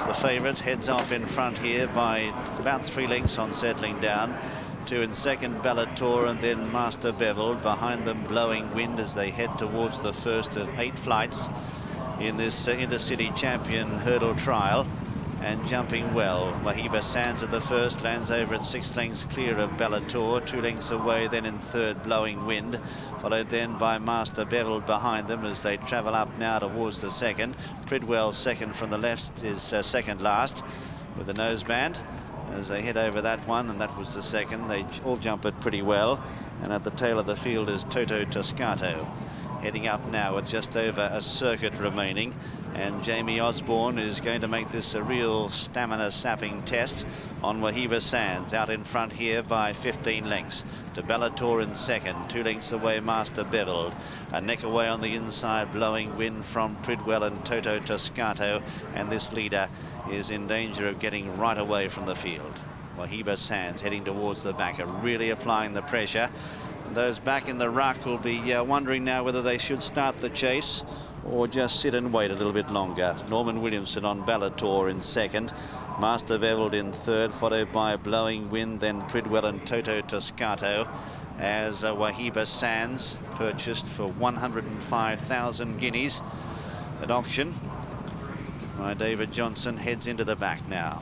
The favourite heads off in front here by about 3 lengths on settling down. 2 in second, Bellator, and then Master Beveled. Behind them, Blowing Wind as they head towards the first of 8 flights in this Intercity Champion hurdle trial. And jumping well. Wahiba Sands at the first, lands over at 6 lengths clear of Bellator. 2 lengths away then in third, Blowing Wind, followed then by Master Beveled behind them as they travel up now towards the second. Pridwell second from the left is second last with the noseband as they head over that one, and that was the second. They all jump it pretty well, and at the tail of the field is Toto Toscato. Heading up now with just over a circuit remaining, and Jamie Osborne is going to make this a real stamina sapping test on Wahiba Sands. Out in front here by 15 lengths to Bellator in second. 2 lengths away Master Beveled. A neck away on the inside, Blowing Wind from Pridwell and Toto Toscato, and this leader is in danger of getting right away from the field. Wahiba Sands heading towards the back, are really applying the pressure. Those back in the ruck will be wondering now whether they should start the chase or just sit and wait a little bit longer. Norman Williamson on Bellator in second, Master Beveled in third, followed by Blowing Wind, then Pridwell and Toto Toscato, as Wahiba Sands, purchased for 105,000 guineas at auction by David Johnson, heads into the back now.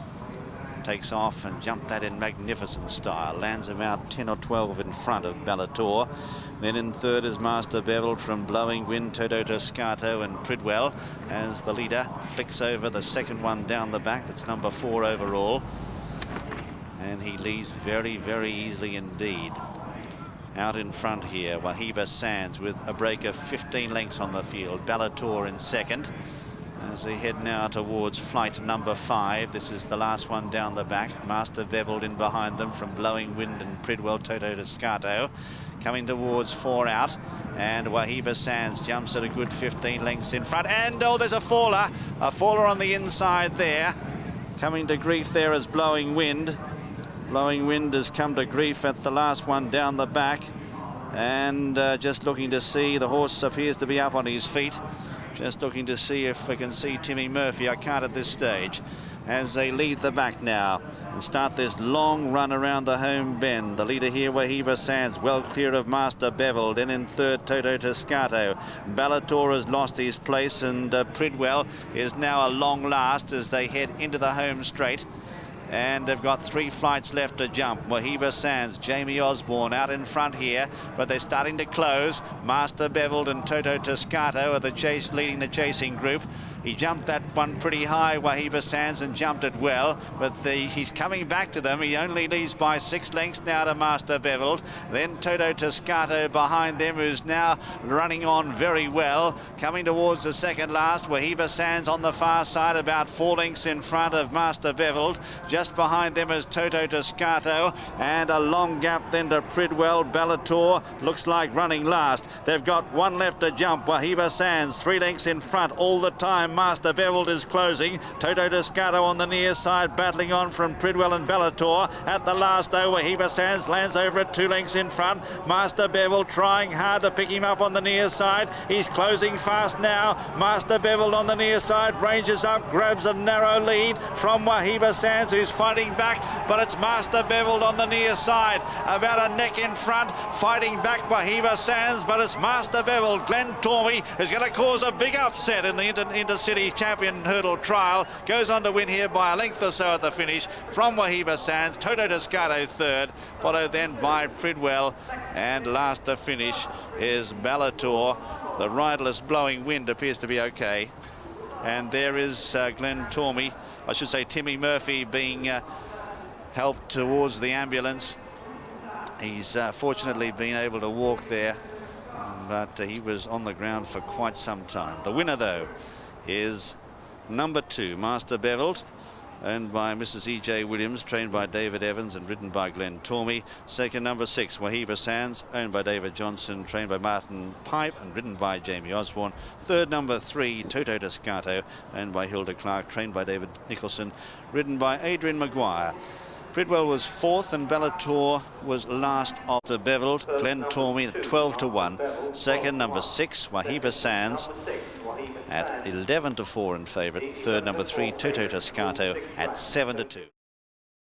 Takes off and jumped that in magnificent style. Lands about 10 or 12 in front of Bellator. Then in third is Master Beveled from Blowing Wind, Toto Toscato and Pridwell, as the leader flicks over the second one down the back. That's number 4 overall. And he leads very, very easily indeed. Out in front here, Wahiba Sands with a break of 15 lengths on the field. Bellator in second, as they head now towards flight number 5. This is the last one down the back. Master Beveled in behind them from Blowing Wind and Pridwell, Toto Toscato. Coming towards 4 out, and Wahiba Sands jumps at a good 15 lengths in front. And oh, there's a faller on the inside there. Coming to grief there is Blowing Wind. Blowing Wind has come to grief at the last one down the back, and just looking to see, the horse appears to be up on his feet. Just looking to see if we can see Timmy Murphy. I can't at this stage. As they lead the back now and start this long run around the home bend. The leader here, Wahiba Sands, well clear of Master Beveled. And in third, Toto Toscato. Bellator has lost his place, and Pridwell is now a long last as they head into the home straight. And they've got 3 flights left to jump. Wahiba Sands, Jamie Osborne out in front here, but they're starting to close. Master Beveled and Toto Toscato are leading the chasing group. He jumped that one pretty high, Wahiba Sands, and jumped it well, but he's coming back to them. He only leads by 6 lengths now to Master Beveled. Then Toto Toscato behind them, who's now running on very well. Coming towards the second last, Wahiba Sands on the far side, about 4 lengths in front of Master Beveled. Just behind them is Toto Toscato, and a long gap then to Pridwell. Bellator looks like running last. They've got 1 left to jump. Wahiba Sands 3 lengths in front all the time. Master Beveled is closing. Toto Toscato on the near side, battling on from Pridwell and Bellator. At the last though, Wahiba Sands lands over at 2 lengths in front. Master Beveled trying hard to pick him up on the near side. He's closing fast now. Master Beveled on the near side, ranges up, grabs a narrow lead from Wahiba Sands, who's fighting back, but it's Master Beveled on the near side, about a neck in front, fighting back Wahiba Sands, but it's Master Beveled. Glen Tormey is going to cause a big upset in the Intercity Champion hurdle trial. Goes on to win here by a length or so at the finish from Wahiba Sands. Toto Toscato third, followed then by Pridwell, and last to finish is Bellator. The riderless Blowing Wind appears to be okay, and there is Glen Tormey, I should say Timmy Murphy, being helped towards the ambulance. He's fortunately been able to walk there, but he was on the ground for quite some time. The winner though is number 2, Master Beveled, owned by Mrs. E.J. Williams, trained by David Evans and ridden by Glen Tormey. Second, number 6, Wahiba Sands, owned by David Johnson, trained by Martin Pipe and ridden by Jamie Osborne. Third, number 3, Toto Toscato, owned by Hilda Clark, trained by David Nicholson, ridden by Adrian Maguire. Pridwell was 4th and Bellator was last after Beveled. Glen Tormey at 12 to 1. Second, number 6, Wahiba Sands. at 11 to 4 in favourite. Third, number 3, Toto Toscato, at 7 to 2.